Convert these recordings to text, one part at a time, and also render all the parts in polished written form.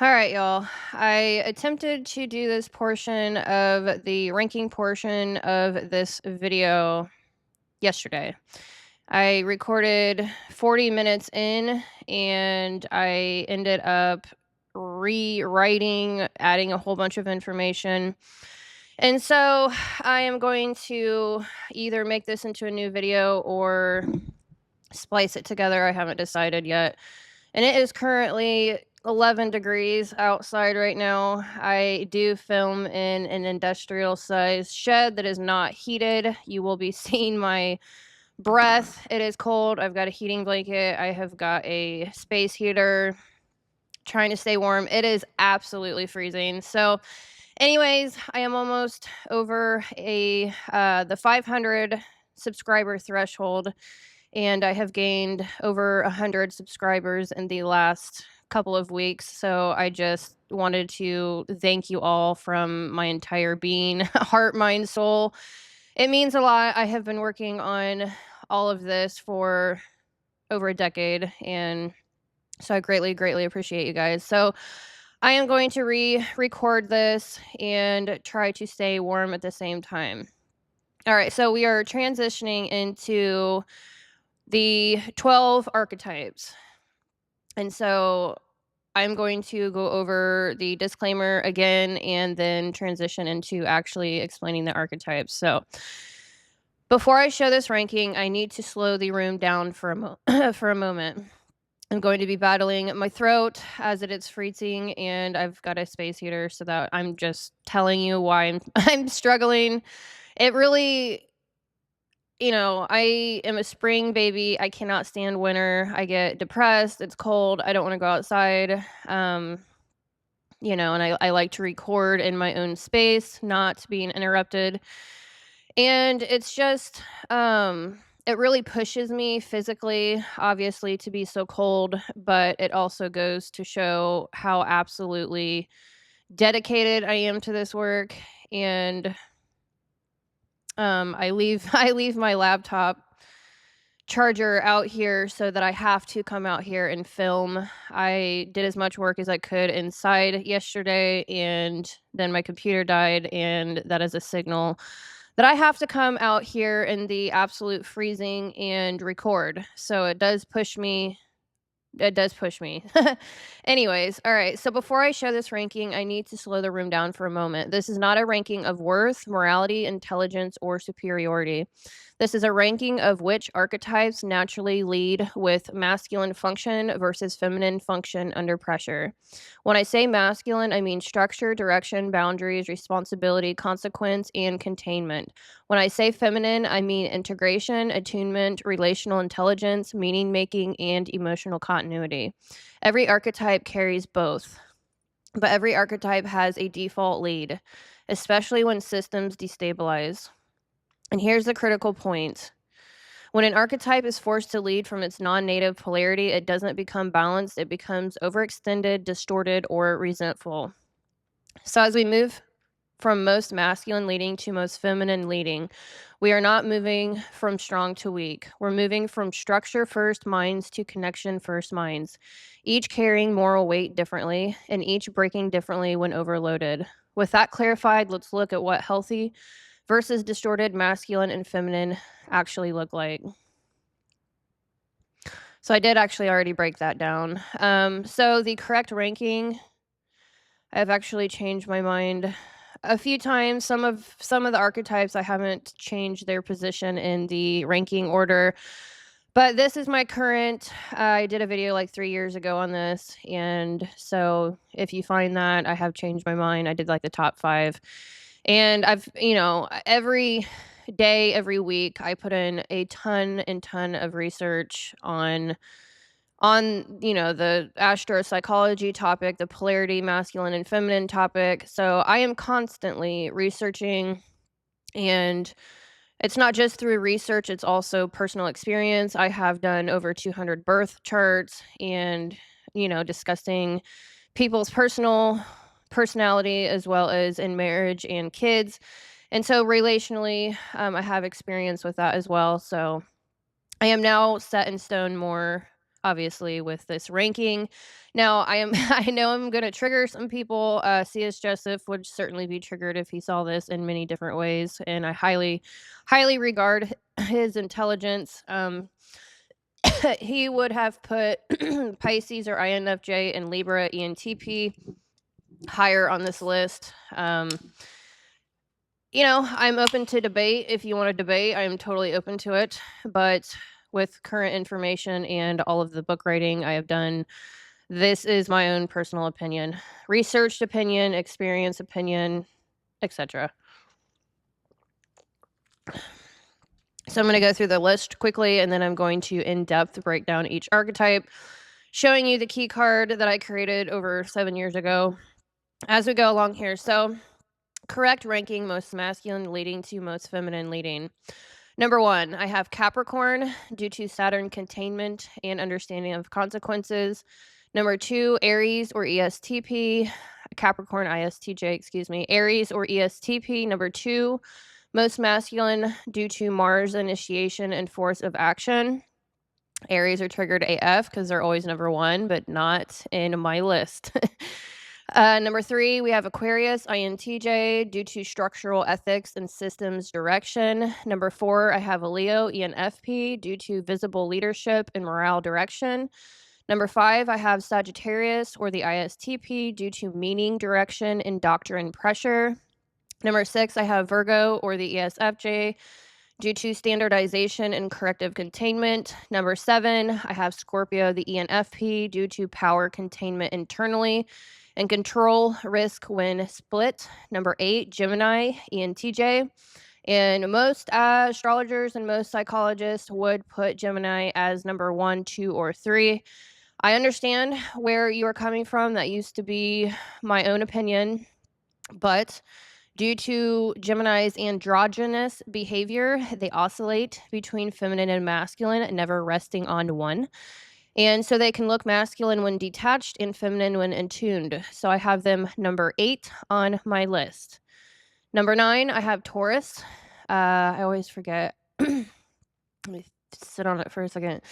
All right, y'all. I attempted to do this portion of the ranking portion of this video yesterday. I recorded 40 minutes in and I ended up rewriting, adding a whole bunch of information. And so I am going to either make this into a new video or splice it together. I haven't decided yet. And it is currently 11 degrees outside right now. I do film in an industrial sized shed that is not heated. You will be seeing my breath. It is cold. I've got a heating blanket. I have got a space heater, trying to stay warm. It is absolutely freezing. So, anyways, I am almost over the 500 subscriber threshold, and I have gained over 100 subscribers in the last couple of weeks. So I just wanted to thank you all from my entire being, heart, mind, soul. It means a lot. I have been working on all of this for over a decade, and so I greatly, greatly appreciate you guys. So I am going to record this and try to stay warm at the same time. All right, so we are transitioning into the 12 archetypes. And so I'm going to go over the disclaimer again and then transition into actually explaining the archetypes. So before I show this ranking, I need to slow the room down for a moment. I'm going to be battling my throat as it is freezing, and I've got a space heater so that I'm just telling you why I'm struggling. It really, I am a spring baby. I cannot stand winter. I get depressed. It's cold. I don't want to go outside. And I like to record in my own space, not being interrupted. And it's just, it really pushes me physically, obviously, to be so cold, but it also goes to show how absolutely dedicated I am to this work. And I leave my laptop charger out here so that I have to come out here and film. I did as much work as I could inside yesterday, and then my computer died, and that is a signal that I have to come out here in the absolute freezing and record. So it does push me. It does push me. Anyways, all right. So before I show this ranking, I need to slow the room down for a moment. This is not a ranking of worth, morality, intelligence, or superiority. This is a ranking of which archetypes naturally lead with masculine function versus feminine function under pressure. When I say masculine, I mean structure, direction, boundaries, responsibility, consequence, and containment. When I say feminine, I mean integration, attunement, relational intelligence, meaning making, and emotional continuity. Every archetype carries both, but every archetype has a default lead, especially when systems destabilize. And here's the critical point. When an archetype is forced to lead from its non-native polarity, it doesn't become balanced, it becomes overextended, distorted, or resentful. So as we move from most masculine leading to most feminine leading, we are not moving from strong to weak. We're moving from structure first minds to connection first minds, each carrying moral weight differently and each breaking differently when overloaded. With that clarified, let's look at what healthy versus distorted masculine and feminine actually look like. So I did actually already break that down. So the correct ranking, I've actually changed my mind a few times. Some of the archetypes I haven't changed their position in the ranking order, but this is my current. I did a video like 3 years ago on this, and so if you find that, I have changed my mind. I did like the top 5. And I've, every day, every week, I put in a ton of research on the astro-psychology topic, the polarity, masculine and feminine topic. So I am constantly researching, and it's not just through research, it's also personal experience. I have done over 200 birth charts and, discussing people's personality as well as in marriage and kids. And so relationally, I have experience with that as well. So I am now set in stone more. obviously, with this ranking. Now, I know I'm going to trigger some people. C.S. Joseph would certainly be triggered if he saw this in many different ways, and I highly regard his intelligence. He would have put Pisces or INFJ and Libra ENTP higher on this list. I'm open to debate. If you want to debate, I'm totally open to it. But with current information and all of the book writing I have done, this is my own personal opinion, researched opinion, experience opinion, etc. So I'm going to go through the list quickly, and then I'm going to in-depth break down each archetype, showing you the key card that I created over 7 years ago as we go along here. So correct ranking, most masculine leading to most feminine leading. Number 1, I have Capricorn due to Saturn containment and understanding of consequences. Number 2, Aries or ESTP. Capricorn, ISTJ, excuse me. Aries or ESTP. Number 2, most masculine due to Mars initiation and force of action. Aries are triggered AF because they're always number 1, but not in my list. Number 3, we have Aquarius, INTJ, due to structural ethics and systems direction. Number 4, I have a Leo, ENFP, due to visible leadership and morale direction. Number 5, I have Sagittarius, or the ISTP, due to meaning direction and doctrine pressure. Number 6, I have Virgo, or the ESFJ, due to standardization and corrective containment. Number 7, I have Scorpio, the ENFP, due to power containment internally and control risk when split. Number 8, Gemini, ENTJ. And most astrologers and most psychologists would put Gemini as number 1, 2, or 3. I understand where you are coming from. That used to be my own opinion, but due to Gemini's androgynous behavior, they oscillate between feminine and masculine, never resting on one. And so they can look masculine when detached and feminine when attuned. So I have them number 8 on my list. Number 9, I have Taurus. I always forget. Let me sit on it for a second.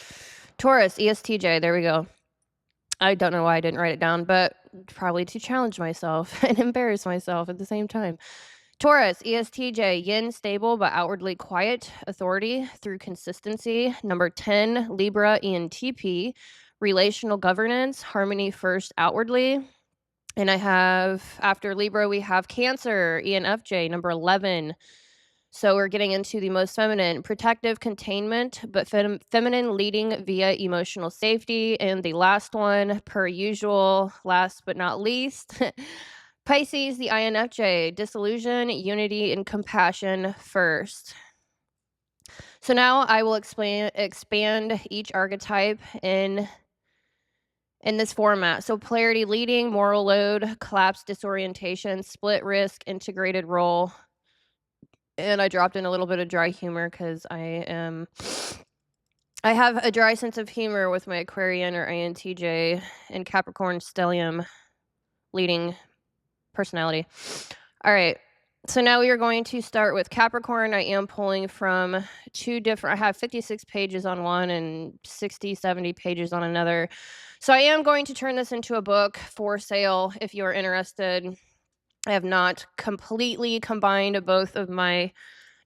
Taurus, ESTJ, there we go. I don't know why I didn't write it down, but probably to challenge myself and embarrass myself at the same time. Taurus, ESTJ, yin, stable but outwardly quiet, authority through consistency. Number 10, Libra, ENTP, relational governance, harmony first outwardly. And I have, after Libra, we have Cancer, ENFJ, number 11. So we're getting into the most feminine, protective containment, but feminine leading via emotional safety. And the last one, per usual, last but not least, Pisces, the INFJ, disillusion, unity, and compassion first. So now I will expand each archetype in this format. So polarity leading, moral load, collapse, disorientation, split risk, integrated role. And I dropped in a little bit of dry humor because I have a dry sense of humor with my Aquarian or INTJ and Capricorn stellium leading personality. All right. So now we are going to start with Capricorn. I am pulling from I have 56 pages on one and 60, 70 pages on another. So I am going to turn this into a book for sale if you are interested. I have not completely combined both of my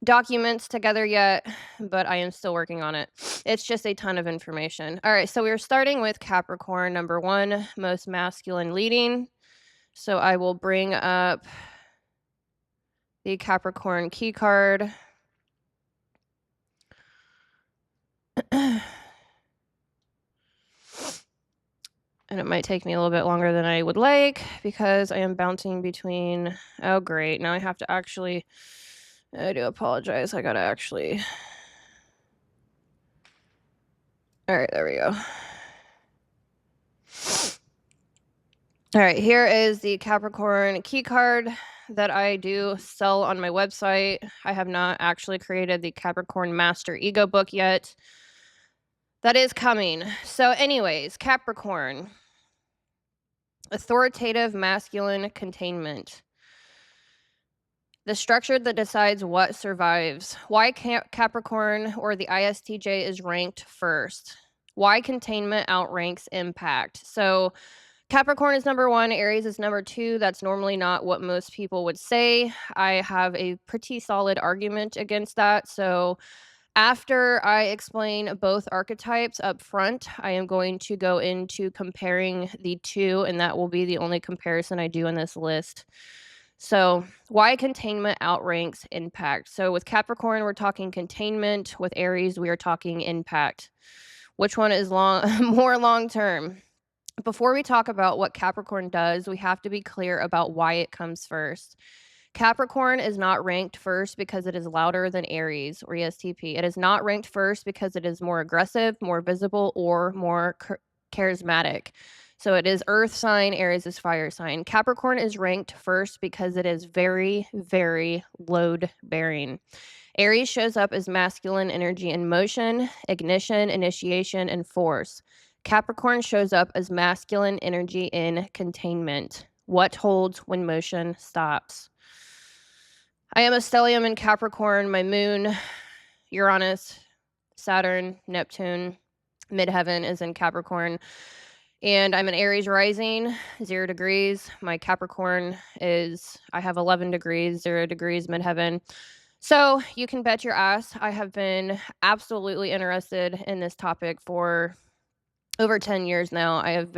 documents together yet, but I am still working on it. It's just a ton of information. All right, so we're starting with Capricorn, number 1, most masculine leading. So I will bring up the Capricorn key card. And it might take me a little bit longer than I would like because I am bouncing between... Oh, great. Now I have to actually... I do apologize. I gotta actually... All right, there we go. All right, here is the Capricorn key card that I do sell on my website. I have not actually created the Capricorn Master Ego book yet. That is coming. So anyways, Capricorn. Authoritative masculine containment. The structure that decides what survives. Why Capricorn or the ISTJ is ranked first. Why containment outranks impact. So Capricorn is number 1, Aries is number 2. That's normally not what most people would say. I have a pretty solid argument against that. So after I explain both archetypes up front, I am going to go into comparing the two, and that will be the only comparison I do in this list. So why containment outranks impact. So with Capricorn, we're talking containment. With Aries, we are talking impact. Which one is more long-term? Before we talk about what Capricorn does, we have to be clear about why it comes first. Capricorn is not ranked first because it is louder than Aries or ESTP. It is not ranked first because it is more aggressive, more visible, or more charismatic. So it is earth sign, Aries is fire sign. Capricorn is ranked first because it is very, very load bearing. Aries shows up as masculine energy in motion, ignition, initiation, and force. Capricorn shows up as masculine energy in containment. What holds when motion stops? I am a stellium in Capricorn. My moon, Uranus, Saturn, Neptune, midheaven is in Capricorn. And I'm an Aries rising, 0 degrees. My Capricorn is, I have 11 degrees, 0 degrees, midheaven. So you can bet your ass I have been absolutely interested in this topic for over 10 years now. I have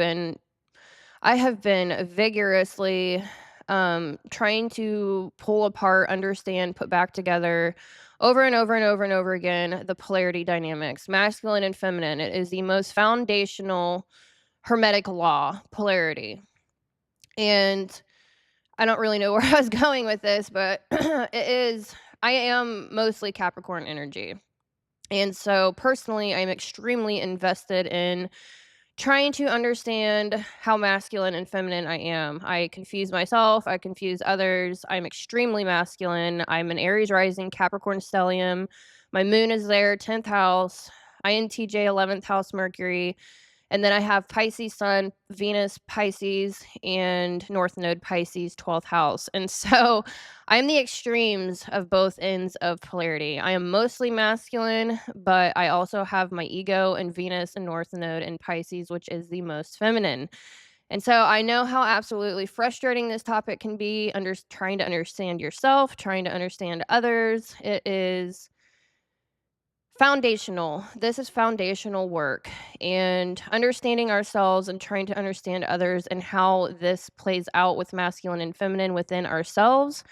been vigorously trying to pull apart, understand, put back together over and over and over and over again the polarity dynamics, masculine and feminine. It is the most foundational hermetic law, polarity. And I don't really know where I was going with this, but I am mostly Capricorn energy. And so personally, I'm extremely invested in trying to understand how masculine and feminine I am. I confuse myself. I confuse others. I'm extremely masculine. I'm an Aries rising, Capricorn stellium. My moon is there, 10th house, INTJ 11th house Mercury. And then I have Pisces sun, Venus Pisces, and North Node Pisces, 12th house. And so I'm the extremes of both ends of polarity. I am mostly masculine, but I also have my ego and Venus and North Node in Pisces, which is the most feminine. And so I know how absolutely frustrating this topic can be, trying to understand yourself, trying to understand others. It is foundational. This is foundational work, and understanding ourselves and trying to understand others and how this plays out with masculine and feminine within ourselves.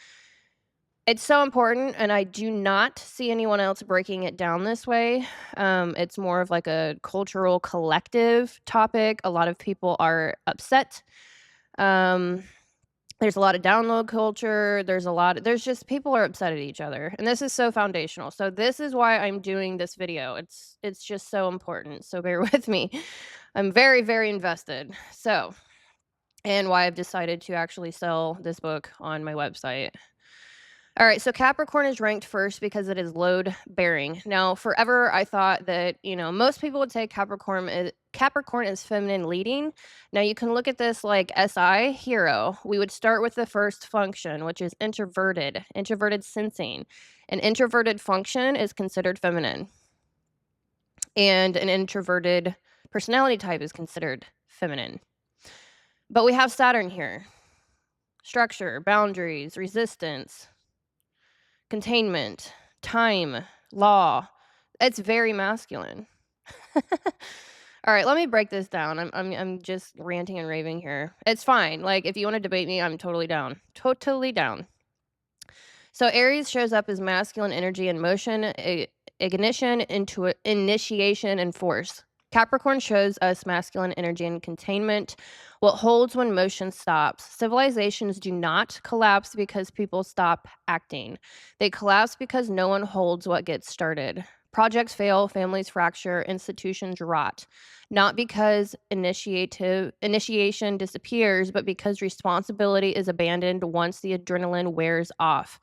It's so important, and I do not see anyone else breaking it down this way. It's more of like a cultural collective topic. A lot of people are upset. There's a lot of download culture. There's just people are upset at each other. And this is so foundational. So this is why I'm doing this video. It's just so important. So bear with me. I'm very, very invested. So, and why I've decided to actually sell this book on my website. All right, so Capricorn is ranked first because it is load bearing. Now, forever I thought that, most people would say Capricorn is feminine leading. Now, you can look at this like SI, hero. We would start with the first function, which is introverted sensing. An introverted function is considered feminine. And an introverted personality type is considered feminine. But we have Saturn here. Structure, boundaries, resistance, containment, time, law. It's very masculine. All right, let me break this down. I'm just ranting and raving here. It's fine. Like, if you want to debate me, I'm totally down. Totally down. So Aries shows up as masculine energy in motion, ignition, initiation, and force. Capricorn shows us masculine energy and containment, what holds when motion stops. Civilizations do not collapse because people stop acting. They collapse because no one holds what gets started. Projects fail, families fracture, institutions rot. Not because initiation disappears, but because responsibility is abandoned once the adrenaline wears off.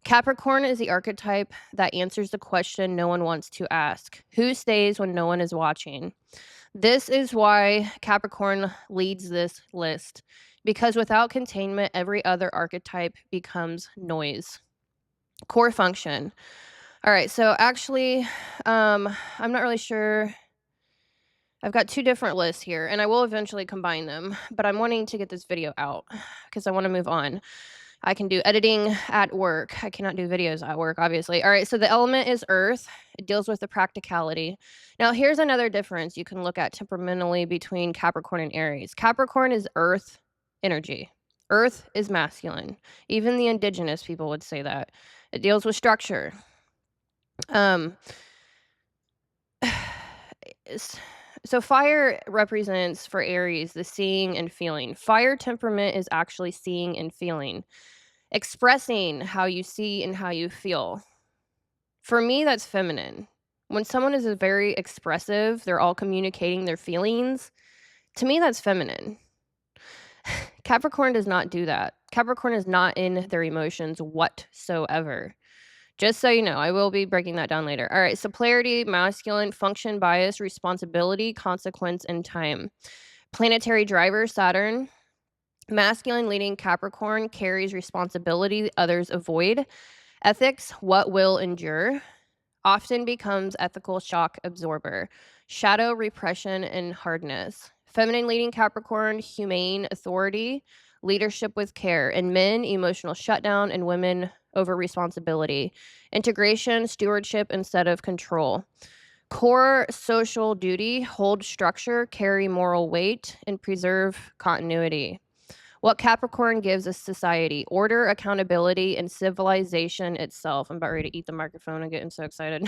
Capricorn is the archetype that answers the question no one wants to ask. Who stays when no one is watching? This is why Capricorn leads this list, because without containment, every other archetype becomes noise. Core function. All right, so actually, I'm not really sure I've got 2 different lists here, and I will eventually combine them, but I'm wanting to get this video out because I wanna move on. I can do editing at work. I cannot do videos at work, obviously. All right, so the element is earth. It deals with the practicality. Now, here's another difference you can look at temperamentally between Capricorn and Aries. Capricorn is earth energy. Earth is masculine. Even the indigenous people would say that. It deals with structure. Um, so fire represents for Aries the seeing and feeling. Fire temperament is actually seeing and feeling, expressing how you see and how you feel. For me, that's feminine. When someone is very expressive, they're all communicating their feelings. To me, that's feminine. Capricorn does not do that. Capricorn is not in their emotions whatsoever. Just so you know, I will be breaking that down later. All right, so polarity, masculine, function, bias, responsibility, consequence, and time. Planetary driver, Saturn. Masculine leading Capricorn carries responsibility others avoid. Ethics, what will endure. Often becomes ethical shock absorber. Shadow, repression, and hardness. Feminine leading Capricorn, humane authority, leadership with care. And men, emotional shutdown, and women, over responsibility. Integration, stewardship instead of control. Core social duty, hold structure, carry moral weight, and preserve continuity. What Capricorn gives a society: order, accountability, and civilization itself. I'm about ready to eat the microphone. I'm getting so excited.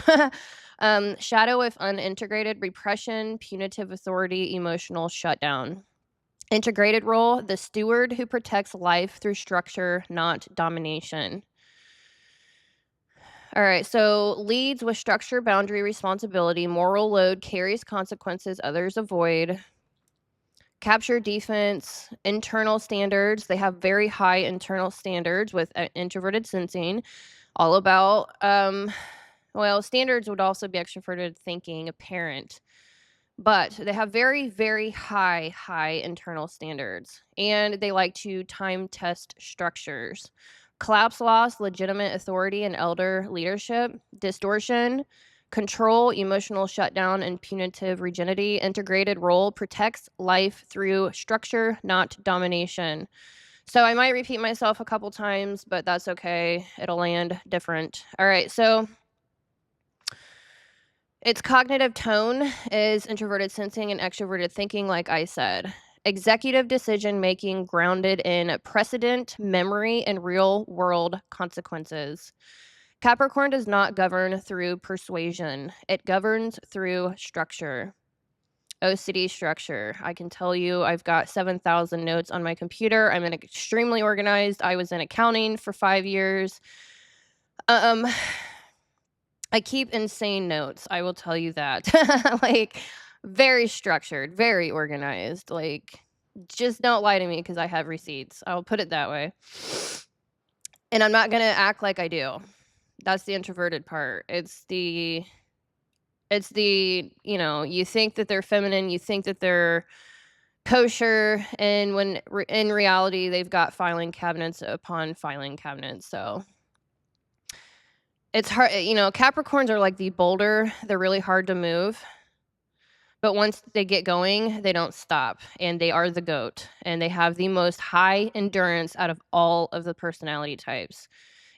Shadow, if unintegrated, repression, punitive authority, emotional shutdown. Integrated role, the steward who protects life through structure, not domination. All right, so leads with structure, boundary, responsibility, moral load, carries consequences others avoid. Capture, defense, internal standards. They have very high internal standards with introverted sensing, all about, well, standards would also be extroverted thinking, apparent. But they have very, very high internal standards. And they like to time test structures. Collapse loss, legitimate authority, and elder leadership. Distortion, control, emotional shutdown, and punitive rigidity. Integrated role, protects life through structure, not domination. So I might repeat myself a couple times, but that's okay. It'll land different. All right, so its cognitive tone is introverted sensing and extroverted thinking, like I said. Executive decision making grounded in precedent, memory, and real world consequences. Capricorn does not govern through persuasion, it governs through structure. OCD structure. I can tell you I've got 7,000 notes on my computer. I'm extremely organized. I was in accounting for 5 years. I keep insane notes, I will tell you that. Like, very structured, very organized. Like, just don't lie to me because I have receipts. I'll put it that way. And I'm not gonna act like I do. That's the introverted part. It's the, you know, you think that they're feminine, you think that they're kosher, and when in reality, they've got filing cabinets upon filing cabinets, so it's hard, you know, Capricorns are like the boulder. They're really hard to move. But once they get going, they don't stop, and they are the GOAT, and they have the most high endurance out of all of the personality types.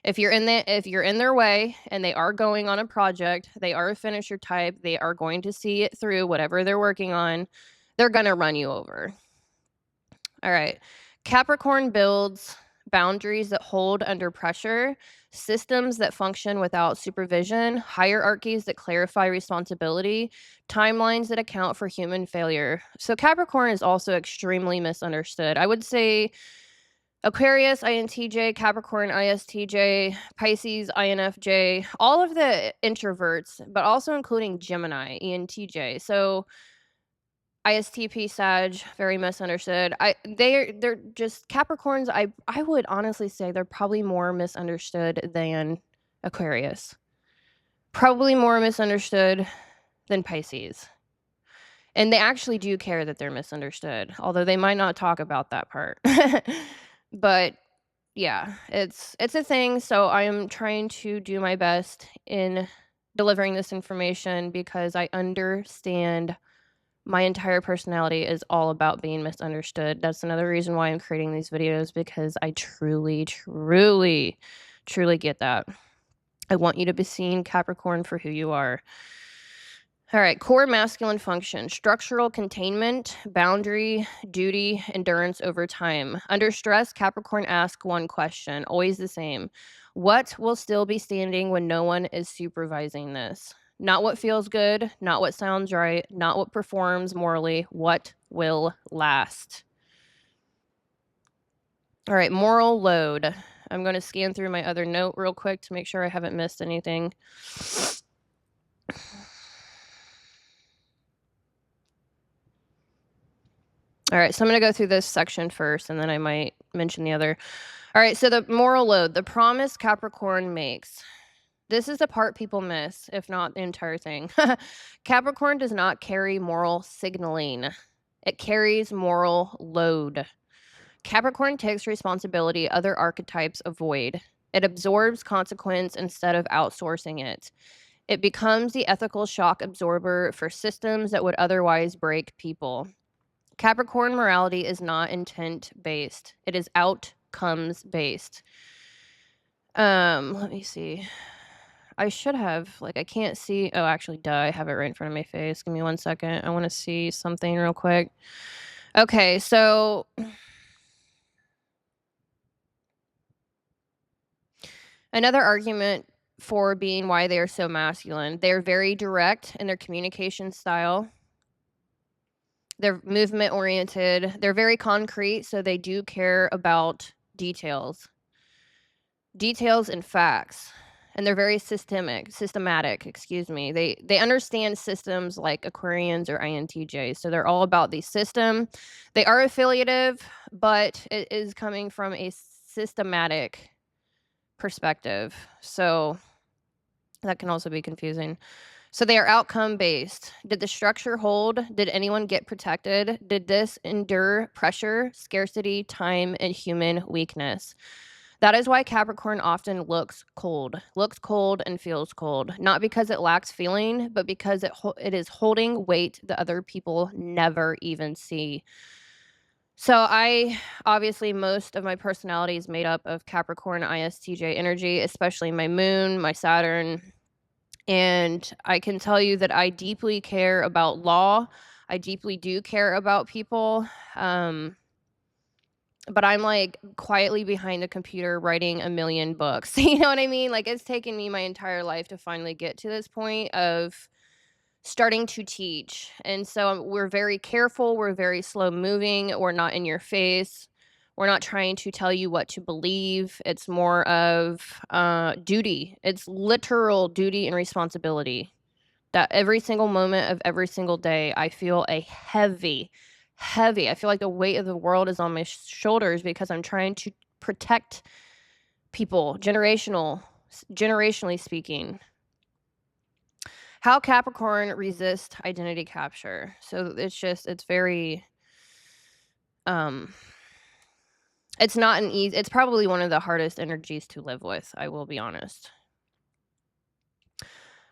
If you're in their way and they are going on a project, they are a finisher type, they are going to see it through whatever they're working on, they're going to run you over. All right. Capricorn builds boundaries that hold under pressure, systems that function without supervision, hierarchies that clarify responsibility, timelines that account for human failure. So Capricorn is also extremely misunderstood. I would say Aquarius, INTJ, Capricorn, ISTJ, Pisces, INFJ, all of the introverts, but also including Gemini, ENTJ. So ISTP, Sag, very misunderstood. They're just Capricorns. I would honestly say they're probably more misunderstood than Aquarius. Probably more misunderstood than Pisces. And they actually do care that they're misunderstood, although they might not talk about that part. But yeah, it's a thing. So I am trying to do my best in delivering this information because I understand My entire personality is all about being misunderstood. That's another reason why I'm creating these videos, because I truly, truly, truly get that. I want you to be seen, Capricorn, for who you are. All right, core masculine function: structural containment, boundary, duty, endurance over time. Under stress, Capricorn asks one question, always the same: what will still be standing when no one is supervising this? Not what feels good, not what sounds right, not what performs morally, what will last? All right, moral load. I'm going to scan through my other note real quick to make sure I haven't missed anything. All right, so I'm going to go through this section first, and then I might mention the other. All right, so the moral load, the promise Capricorn makes. This is the part people miss, if not the entire thing. Capricorn does not carry moral signaling. It carries moral load. Capricorn takes responsibility other archetypes avoid. It absorbs consequence instead of outsourcing it. It becomes the ethical shock absorber for systems that would otherwise break people. Capricorn morality is not intent-based. It is outcomes-based. Let me see. I should have, I can't see. Oh, actually, duh, I have it right in front of my face. Give me 1 second. I want to see something real quick. Okay, so another argument for being why they are so masculine: they're very direct in their communication style. They're movement oriented. They're very concrete, so they do care about details and facts. And they're very systematic, excuse me. They understand systems like Aquarians or INTJs. So they're all about the system. They are affiliative, but it is coming from a systematic perspective. So that can also be confusing. So they are outcome based. Did the structure hold? Did anyone get protected? Did this endure pressure, scarcity, time, and human weakness? That is why Capricorn often looks cold and feels cold, not because it lacks feeling, but because it is holding weight that other people never even see. So obviously, most of my personality is made up of Capricorn ISTJ energy, especially my moon, my Saturn. And I can tell you that I deeply care about law. I deeply do care about people. But I'm quietly behind the computer writing a million books. You know what I mean? It's taken me my entire life to finally get to this point of starting to teach. And so we're very careful. We're very slow moving. We're not in your face. We're not trying to tell you what to believe. It's more of duty. It's literal duty and responsibility. That every single moment of every single day, I feel a heavy, I feel like the weight of the world is on my shoulders because I'm trying to protect people, generationally speaking. How Capricorn resist identity capture. So it's very, it's not an easy, it's probably one of the hardest energies to live with, I will be honest.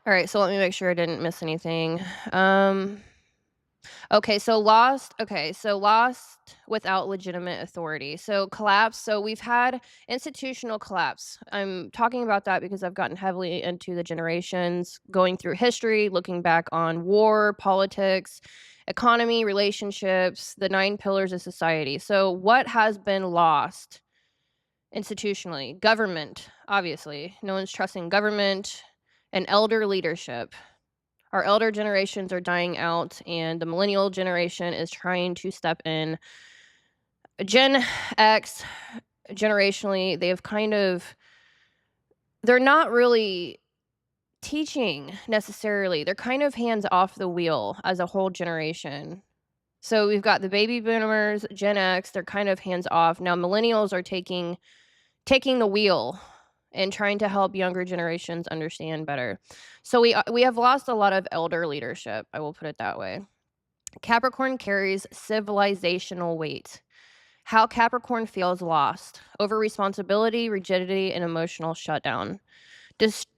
All right, so let me make sure I didn't miss anything. Okay, so lost without legitimate authority. So collapse. So we've had institutional collapse. I'm talking about that because I've gotten heavily into the generations, going through history, looking back on war, politics, economy, relationships, the 9 pillars of society. So what has been lost institutionally? Government, obviously. No one's trusting government, and elder leadership. Our elder generations are dying out, and the millennial generation is trying to step in. Gen X, generationally, they're not really teaching necessarily. They're kind of hands off the wheel as a whole generation. So we've got the baby boomers, Gen X, they're kind of hands off. Now millennials are taking the wheel and trying to help younger generations understand better. So we have lost a lot of elder leadership, I will put it that way. Capricorn carries civilizational weight. How Capricorn feels lost: over responsibility, rigidity, and emotional shutdown.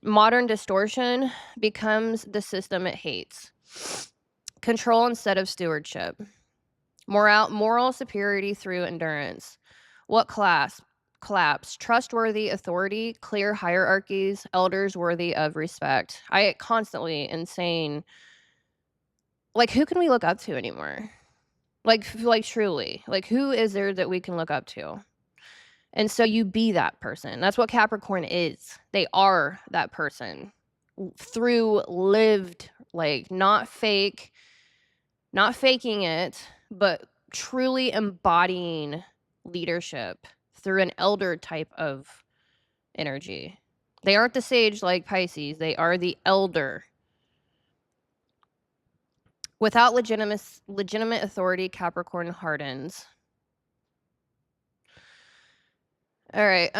Modern distortion becomes the system it hates. Control instead of stewardship. Moral superiority through endurance. What collapse? Trustworthy authority, clear hierarchies, elders worthy of respect. I get constantly insane. Like, who can we look up to anymore? Like truly. Like, who is there that we can look up to? And so you be that person. That's what Capricorn is. They are that person through lived, like, not faking it, but truly embodying leadership through an elder type of energy. They aren't the sage like Pisces. They are the elder. Without legitimate authority, Capricorn hardens. All right.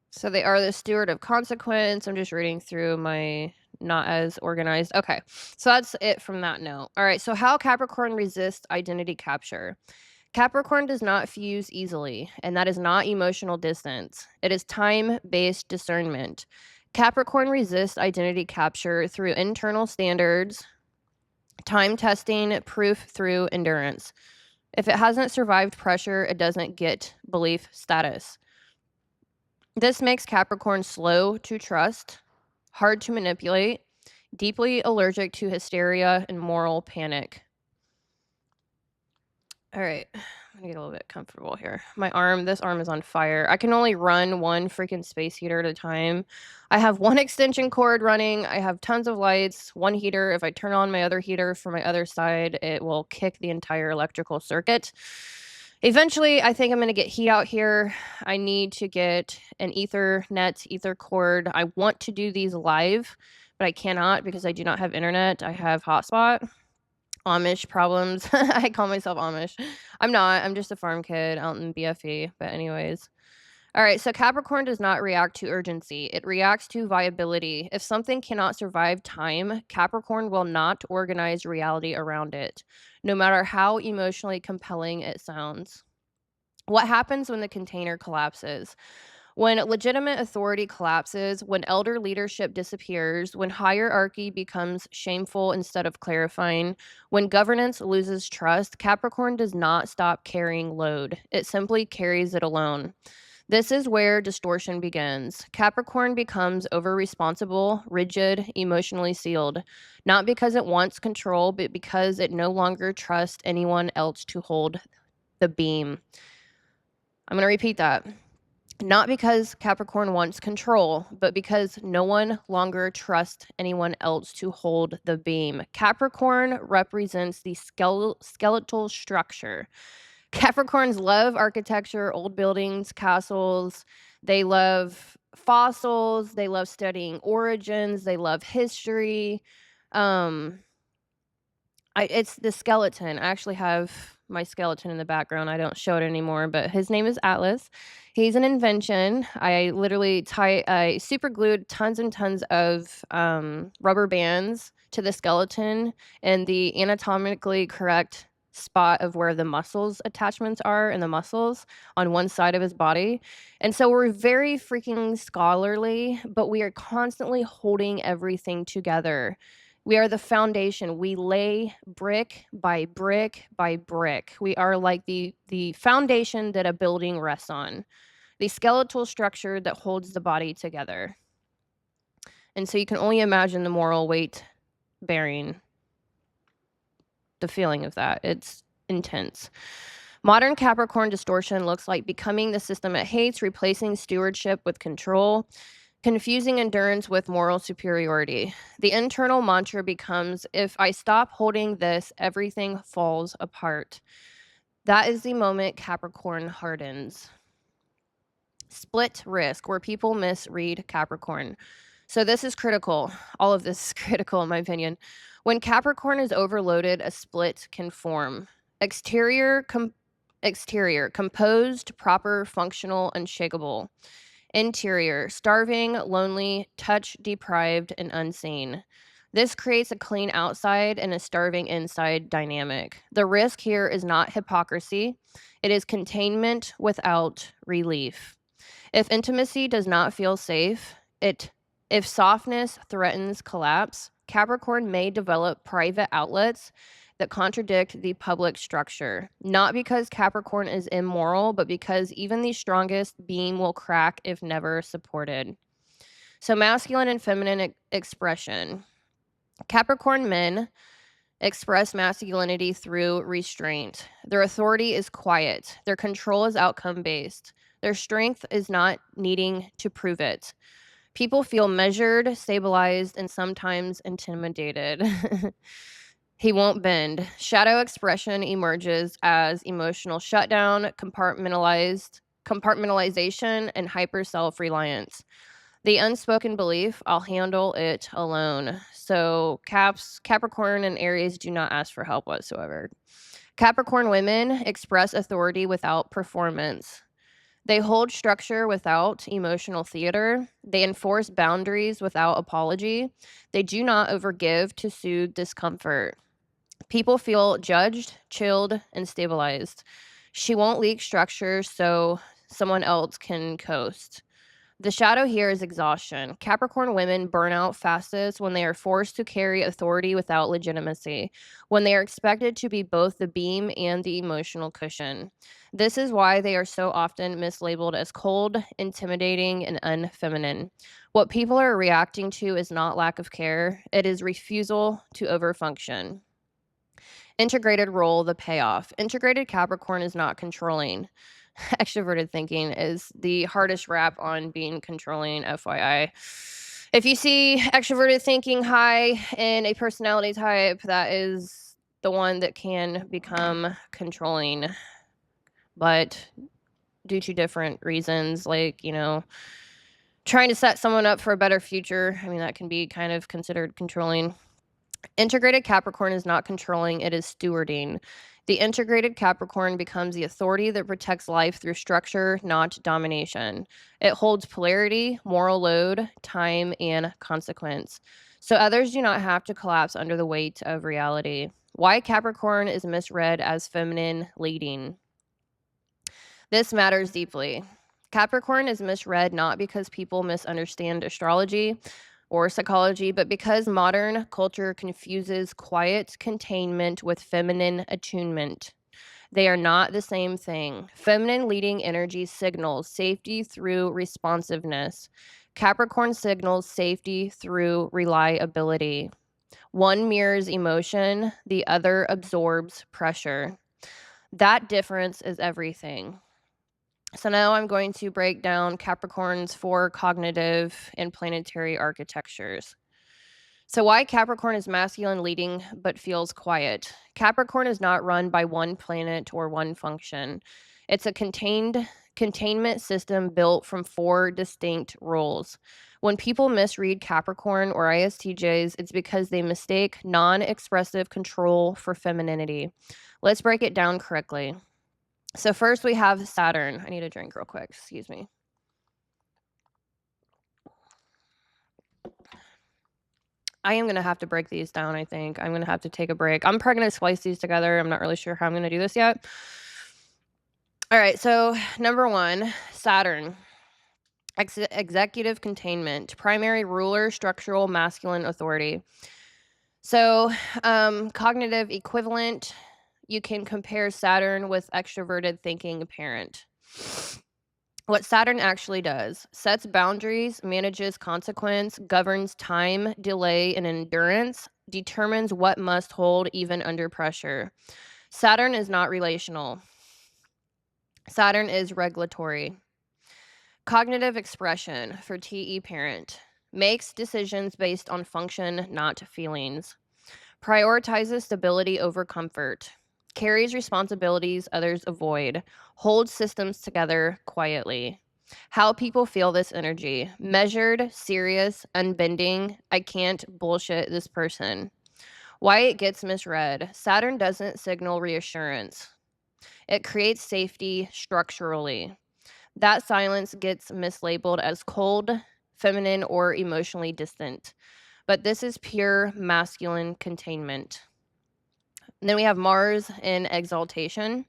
So they are the steward of consequence. I'm just reading through my not as organized. Okay. So that's it from that note. All right. So how Capricorn resists identity capture. Capricorn does not fuse easily, and that is not emotional distance. It is time-based discernment. Capricorn resists identity capture through internal standards, time testing, proof through endurance. If it hasn't survived pressure, it doesn't get belief status. This makes Capricorn slow to trust, hard to manipulate, deeply allergic to hysteria and moral panic. All right, I'm gonna get a little bit comfortable here. This arm is on fire. I can only run one freaking space heater at a time. I have one extension cord running. I have tons of lights, one heater. If I turn on my other heater for my other side, it will kick the entire electrical circuit. Eventually, I think I'm going to get heat out here. I need to get an ether cord. I want to do these live, but I cannot because I do not have internet. I have hotspot. Amish problems. I call myself Amish. I'm not. I'm just a farm kid out in BFE. But anyways. All right. So Capricorn does not react to urgency. It reacts to viability. If something cannot survive time, Capricorn will not organize reality around it, no matter how emotionally compelling it sounds. What happens when the container collapses? When legitimate authority collapses, when elder leadership disappears, when hierarchy becomes shameful instead of clarifying, when governance loses trust, Capricorn does not stop carrying load. It simply carries it alone. This is where distortion begins. Capricorn becomes over-responsible, rigid, emotionally sealed, not because it wants control, but because it no longer trusts anyone else to hold the beam. I'm going to repeat that. Not because Capricorn wants control, but because no one longer trusts anyone else to hold the beam. Capricorn represents the skeletal structure. Capricorns love architecture, old buildings, castles. They love fossils. They love studying origins. They love history. It's the skeleton. I actually have my skeleton in the background. I don't show it anymore, but his name is Atlas. He's an invention. I literally I super glued tons and tons of rubber bands to the skeleton in the anatomically correct spot of where the muscles attachments are in the muscles on one side of his body. And so we're very freaking scholarly, but we are constantly holding everything together. We are the foundation. We lay brick by brick by brick. We are like the foundation that a building rests on, the skeletal structure that holds the body together. And so you can only imagine the moral weight bearing the feeling of that. It's intense. Modern Capricorn distortion looks like becoming the system it hates, replacing stewardship with control, confusing endurance with moral superiority. The internal mantra becomes, if I stop holding this, everything falls apart. That is the moment Capricorn hardens. Split risk, where people misread Capricorn. So this is critical. All of this is critical, in my opinion. When Capricorn is overloaded, a split can form. Exterior, composed, proper, functional, unshakable. Interior, starving, lonely, touch deprived, and unseen. This creates a clean outside and a starving inside dynamic. The risk here is not hypocrisy, it is containment without relief. If intimacy does not feel safe, if softness threatens collapse, Capricorn may develop private outlets that contradict the public structure. Not because Capricorn is immoral, but because even the strongest beam will crack if never supported. So, masculine and feminine expression. Capricorn men express masculinity through restraint. Their authority is quiet. Their control is outcome based. Their strength is not needing to prove it. People feel measured, stabilized, and sometimes intimidated. He won't bend. Shadow expression emerges as emotional shutdown, compartmentalization, and hyper self-reliance. The unspoken belief, I'll handle it alone. So Capricorn and Aries do not ask for help whatsoever. Capricorn women express authority without performance. They hold structure without emotional theater. They enforce boundaries without apology. They do not overgive to soothe discomfort. People feel judged, chilled, and stabilized. She won't leak structure so someone else can coast. The shadow here is exhaustion. Capricorn women burn out fastest when they are forced to carry authority without legitimacy, when they are expected to be both the beam and the emotional cushion. This is why they are so often mislabeled as cold, intimidating, and unfeminine. What people are reacting to is not lack of care, it is refusal to overfunction. Integrated role, the payoff. Integrated Capricorn is not controlling. Extroverted thinking is the hardest rap on being controlling, FYI. If you see extroverted thinking high in a personality type, that is the one that can become controlling. But due to different reasons, like, trying to set someone up for a better future, that can be kind of considered controlling. Integrated Capricorn is not controlling, it is stewarding. The integrated Capricorn becomes the authority that protects life through structure, not domination. It holds polarity, moral load, time, and consequence. So others do not have to collapse under the weight of reality. Why Capricorn is misread as feminine leading. This matters deeply. Capricorn is misread not because people misunderstand astrology or psychology, but because modern culture confuses quiet containment with feminine attunement. They are not the same thing. Feminine leading energy signals safety through responsiveness. Capricorn signals safety through reliability. One mirrors emotion, the other absorbs pressure. That difference is everything. So now I'm going to break down Capricorn's 4 cognitive and planetary architectures. So why Capricorn is masculine leading but feels quiet. Capricorn is not run by one planet or one function. It's a containment system built from 4 distinct roles. When people misread Capricorn or ISTJs, it's because they mistake non-expressive control for femininity. Let's break it down correctly. So first we have Saturn. I need a drink real quick. Excuse me. I am going to have to break these down, I think. I'm going to have to take a break. I'm probably going to splice these together. I'm not really sure how I'm going to do this yet. All right, so number 1, Saturn. Executive containment. Primary ruler, structural, masculine authority. So cognitive equivalent. You can compare Saturn with extroverted thinking parent. What Saturn actually does: sets boundaries, manages consequence, governs time, delay, and endurance, determines what must hold even under pressure. Saturn is not relational. Saturn is regulatory. Cognitive expression for TE parent. Makes decisions based on function, not feelings. Prioritizes stability over comfort. Carries responsibilities others avoid. Holds systems together quietly. How people feel this energy: measured, serious, unbending. I can't bullshit this person. Why it gets misread. Saturn doesn't signal reassurance. It creates safety structurally. That silence gets mislabeled as cold, feminine, or emotionally distant. but this is pure masculine containment. And then we have Mars in exaltation.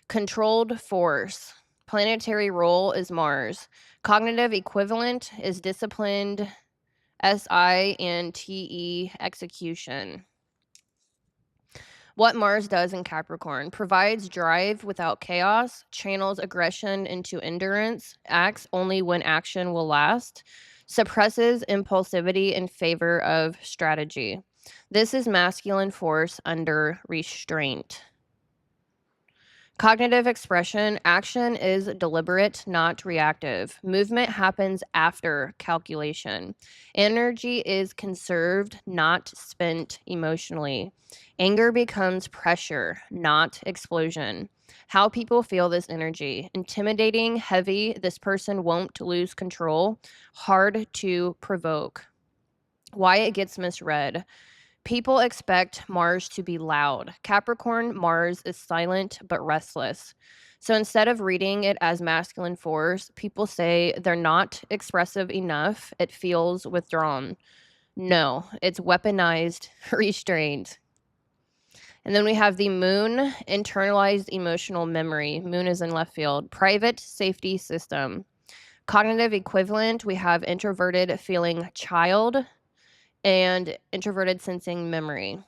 Controlled force. Planetary role is Mars. Cognitive equivalent is disciplined SI and TE execution. What Mars does in Capricorn: provides drive without chaos, channels aggression into endurance, acts only when action will last, suppresses impulsivity in favor of strategy. This is masculine force under restraint. Cognitive expression: action is deliberate, not reactive. Movement happens after calculation. Energy is conserved, not spent emotionally. Anger becomes pressure, not explosion. How people feel this energy: intimidating, heavy, this person won't lose control, hard to provoke. Why it gets misread: people expect Mars to be loud. Capricorn Mars is silent but restless. So instead of reading it as masculine force, people say they're not expressive enough. It feels withdrawn. No, it's weaponized restraint. And then we have the moon, internalized emotional memory. Moon is in left field. Private safety system. Cognitive equivalent, we have introverted feeling child and introverted sensing memory.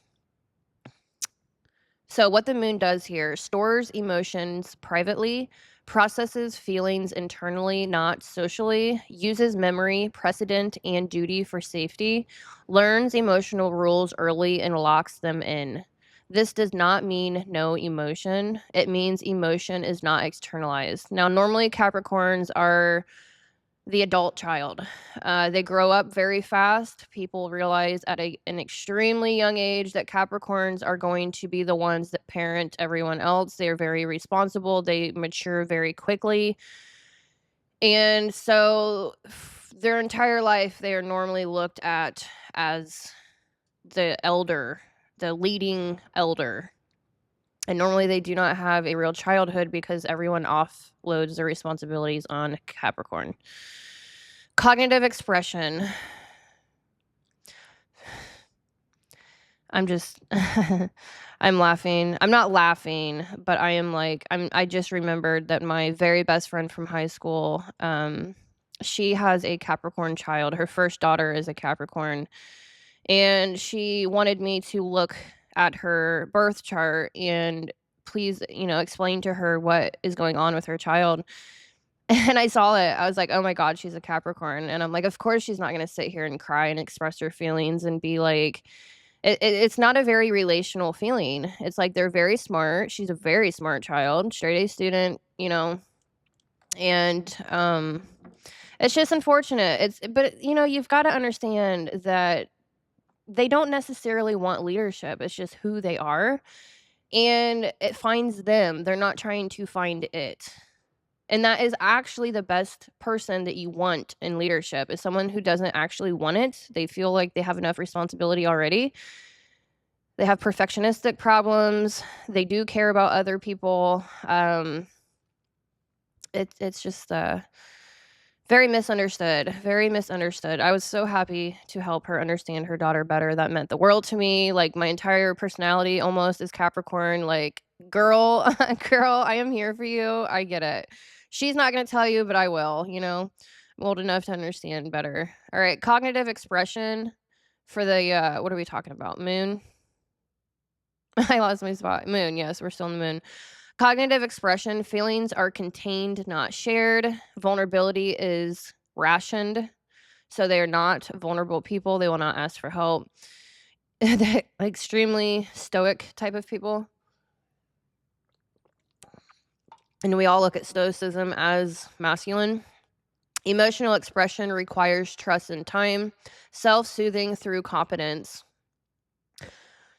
So what the moon does here: stores emotions privately, processes feelings internally, not socially, uses memory, precedent, and duty for safety, learns emotional rules early and locks them in. This does not mean no emotion. It means emotion is not externalized. Now, normally Capricorns are the adult child. They grow up very fast. People realize at an extremely young age that Capricorns are going to be the ones that parent everyone else. They are very responsible. They mature very quickly. And so their entire life, they are normally looked at as the elder, the leading elder. And normally they do not have a real childhood because everyone offloads their responsibilities on Capricorn. Cognitive expression. I'm just I'm laughing. I'm not laughing, but I just remembered that my very best friend from high school, she has a Capricorn child. Her first daughter is a Capricorn, and she wanted me to look at her birth chart and please, explain to her what is going on with her child. And I saw it. I was like, "Oh my god, she's a Capricorn." And I'm like, "Of course she's not gonna sit here and cry and express her feelings and be like." It's not a very relational feeling. It's like they're very smart. She's a very smart child, straight A student, and it's just unfortunate. But you've got to understand that they don't necessarily want leadership. It's just who they are, and it finds them. They're not trying to find it. And that is actually the best person that you want in leadership, is someone who doesn't actually want it. They feel like they have enough responsibility already. They have perfectionistic problems. They do care about other people. It's just very misunderstood. Very misunderstood. I was so happy to help her understand her daughter better. That meant the world to me. Like, my entire personality almost is Capricorn. Like, girl, girl, I am here for you. I get it. She's not going to tell you, but I will, I'm old enough to understand better. All right, cognitive expression for the, what are we talking about? Moon? I lost my spot. Moon, yes, we're still in the moon. Cognitive expression: feelings are contained, not shared. Vulnerability is rationed. So they are not vulnerable people. They will not ask for help. They're extremely stoic type of people. And we all look at stoicism as masculine. Emotional expression requires trust and time. Self-soothing through competence.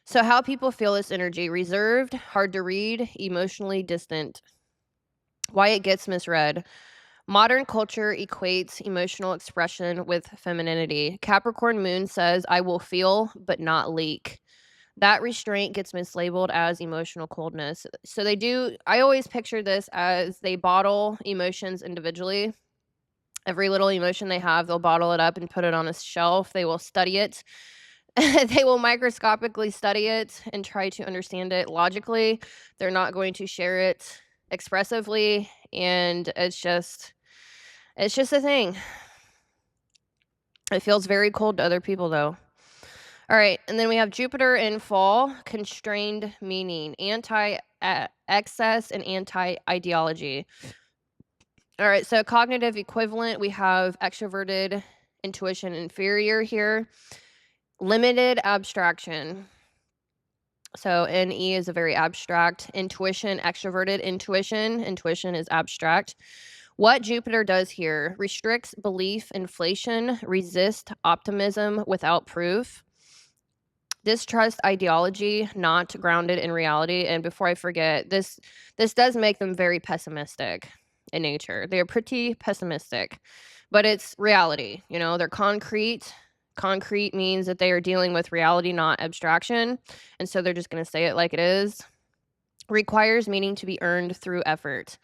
So how people feel this energy: reserved, hard to read, emotionally distant. Why it gets misread: modern culture equates emotional expression with femininity. Capricorn moon says, "I will feel, but not leak." That restraint gets mislabeled as emotional coldness. So I always picture this as they bottle emotions individually. Every little emotion they have, they'll bottle it up and put it on a shelf. They will study it. They will microscopically study it and try to understand it logically. They're not going to share it expressively, and it's just a thing. It feels very cold to other people, though. All right, and then we have Jupiter in fall, constrained meaning, anti-excess and anti-ideology. All right, so cognitive equivalent, we have extroverted, intuition, inferior here. Limited abstraction. So NE is a very abstract. Intuition, extroverted intuition. Intuition is abstract. What Jupiter does here restricts belief, inflation, resist optimism without proof. Distrust ideology, not grounded in reality. And before I forget, this does make them very pessimistic in nature. They're pretty pessimistic, but it's reality. You know, they're concrete. Concrete means that they are dealing with reality, not abstraction. And so they're just going to say it like it is. Requires meaning to be earned through effort.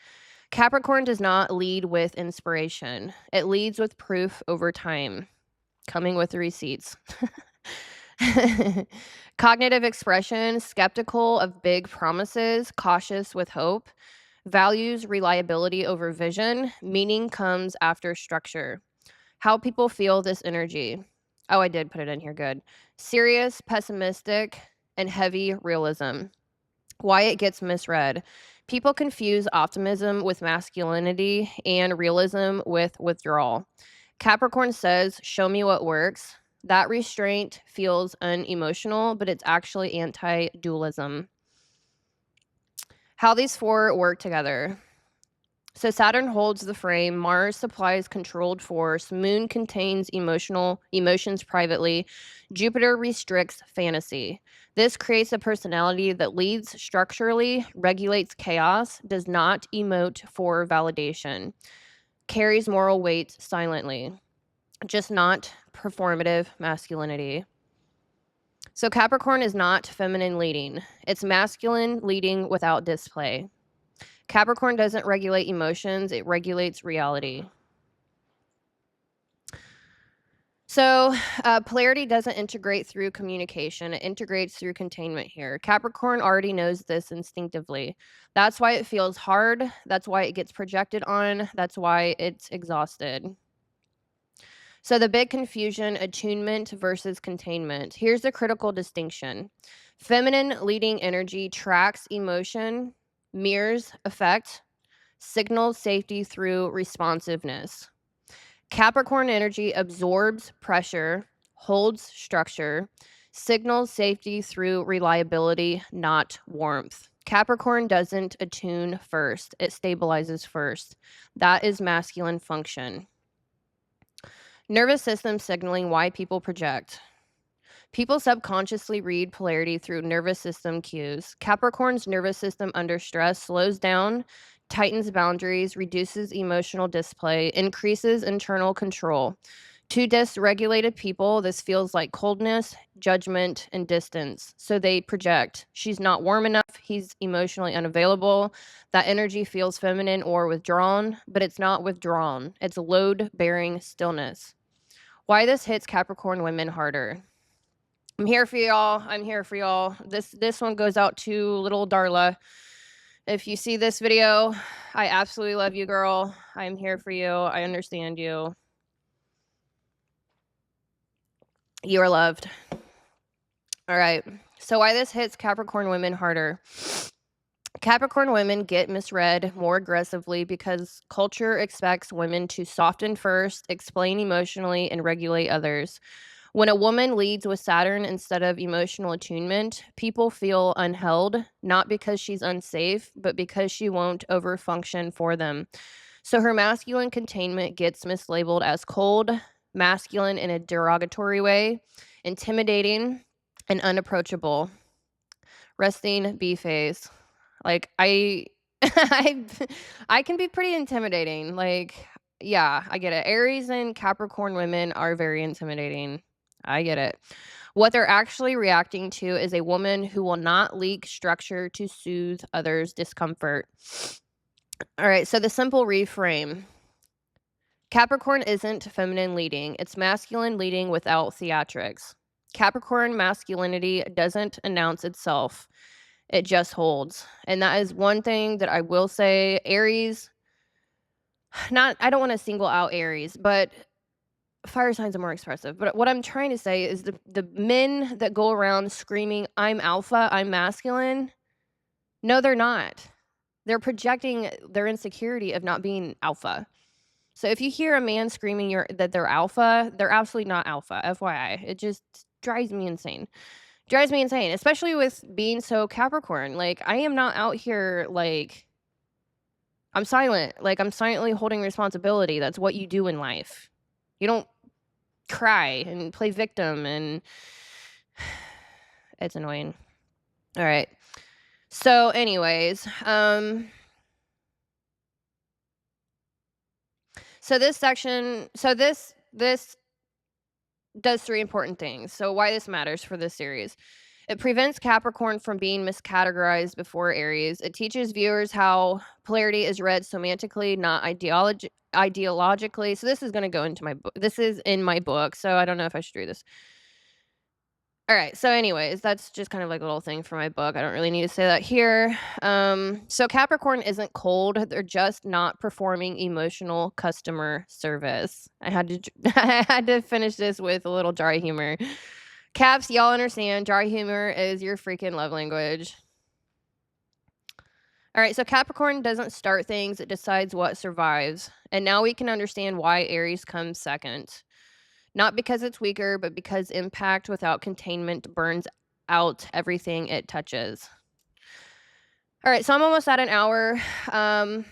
Capricorn does not lead with inspiration. It leads with proof over time, coming with the receipts. Cognitive expression, skeptical of big promises, cautious with hope. Values reliability over vision. Meaning comes after structure. How people feel this energy. Oh, I did put it in here. Good. Serious, pessimistic, and heavy realism. Why it gets misread. People confuse optimism with masculinity and realism with withdrawal. Capricorn says, show me what works. That restraint feels unemotional, but it's actually anti-dualism. How these four work together. So Saturn holds the frame, Mars supplies controlled force, Moon contains emotions privately, Jupiter restricts fantasy. This creates a personality that leads structurally, regulates chaos, does not emote for validation, carries moral weight silently, just not performative masculinity. So Capricorn is not feminine leading. It's masculine leading without display. Capricorn doesn't regulate emotions, it regulates reality. So polarity doesn't integrate through communication, it integrates through containment here. Capricorn already knows this instinctively. That's why it feels hard, that's why it gets projected on, that's why it's exhausted. So the big confusion, attunement versus containment. Here's the critical distinction. Feminine leading energy tracks emotion, mirrors effect, signals safety through responsiveness. Capricorn energy absorbs pressure, holds structure, signals safety through reliability, not warmth. Capricorn doesn't attune first, it stabilizes first. That is masculine function. Nervous system signaling why people project. People subconsciously read polarity through nervous system cues. Capricorn's nervous system under stress slows down, tightens boundaries, reduces emotional display, increases internal control. To dysregulated people, this feels like coldness, judgment, and distance. So they project. She's not warm enough. He's emotionally unavailable. That energy feels feminine or withdrawn, but it's not withdrawn. It's load-bearing stillness. Why this hits Capricorn women harder. I'm here for y'all. I'm here for y'all. This one goes out to little Darla. If you see this video, I absolutely love you, girl. I'm here for you. I understand you. You are loved. All right. So why this hits Capricorn women harder. Capricorn women get misread more aggressively because culture expects women to soften first, explain emotionally, and regulate others. When a woman leads with Saturn instead of emotional attunement, people feel unheld, not because she's unsafe, but because she won't overfunction for them. So her masculine containment gets mislabeled as cold, masculine in a derogatory way, intimidating, and unapproachable. Resting B phase. Like I can be pretty intimidating. Like, yeah, I get it. Aries and Capricorn women are very intimidating. I get it. What they're actually reacting to is a woman who will not leak structure to soothe others' discomfort. All right, so the simple reframe. Capricorn isn't feminine leading. It's masculine leading without theatrics. Capricorn masculinity doesn't announce itself. It just holds. And that is one thing that I will say. Aries, I don't want to single out Aries, but fire signs are more expressive. But what I'm trying to say is the men that go around screaming, I'm alpha, I'm masculine. No, they're not. They're projecting their insecurity of not being alpha. So if you hear a man screaming that they're alpha, they're absolutely not alpha, FYI. It just drives me insane. Drives me insane, especially with being so Capricorn. Like, I am not out here, like, I'm silent. Like, I'm silently holding responsibility. That's what you do in life. You don't cry and play victim, and it's annoying. All right. So anyways, so this section, this does 3 important things. So why this matters for this series. It prevents Capricorn from being miscategorized before Aries. It teaches viewers how polarity is read semantically, not ideologically. So this is going to go into my book. This is in my book, so I don't know if I should read this. All right. So anyways, that's just kind of like a little thing for my book. I don't really need to say that here. So Capricorn isn't cold. They're just not performing emotional customer service. I had to finish this with a little dry humor. Caps, y'all understand. Dry humor is your freaking love language. All right. So Capricorn doesn't start things. It decides what survives. And now we can understand why Aries comes second. Not because it's weaker, but because impact without containment burns out everything it touches. All right, so I'm almost at an hour. I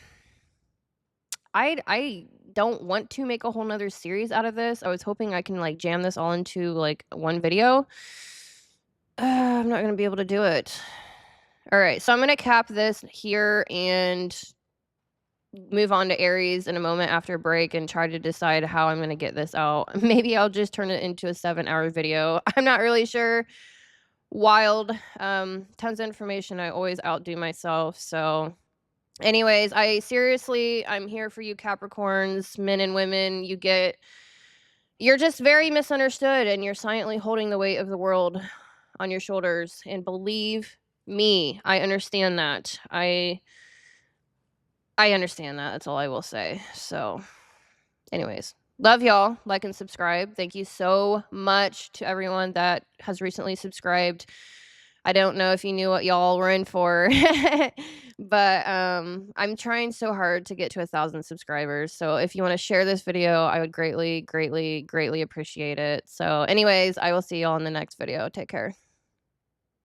don't want to make a whole nother series out of this. I was hoping I can like jam this all into like one video. I'm not going to be able to do it. All right, so I'm going to cap this here and move on to Aries in a moment after a break and try to decide how I'm going to get this out. Maybe I'll just turn it into a 7-hour video. I'm not really sure. Wild. Tons of information. I always outdo myself. So anyways, I'm here for you Capricorns, men and women. You're just very misunderstood and you're silently holding the weight of the world on your shoulders. And believe me, I understand that. I understand that. That's all I will say. So, anyways, love y'all. Like and subscribe. Thank you so much to everyone that has recently subscribed. I don't know if you knew what y'all were in for, but I'm trying so hard to get to 1,000 subscribers. So if you want to share this video, I would greatly, greatly, greatly appreciate it. So anyways, I will see y'all in the next video. Take care.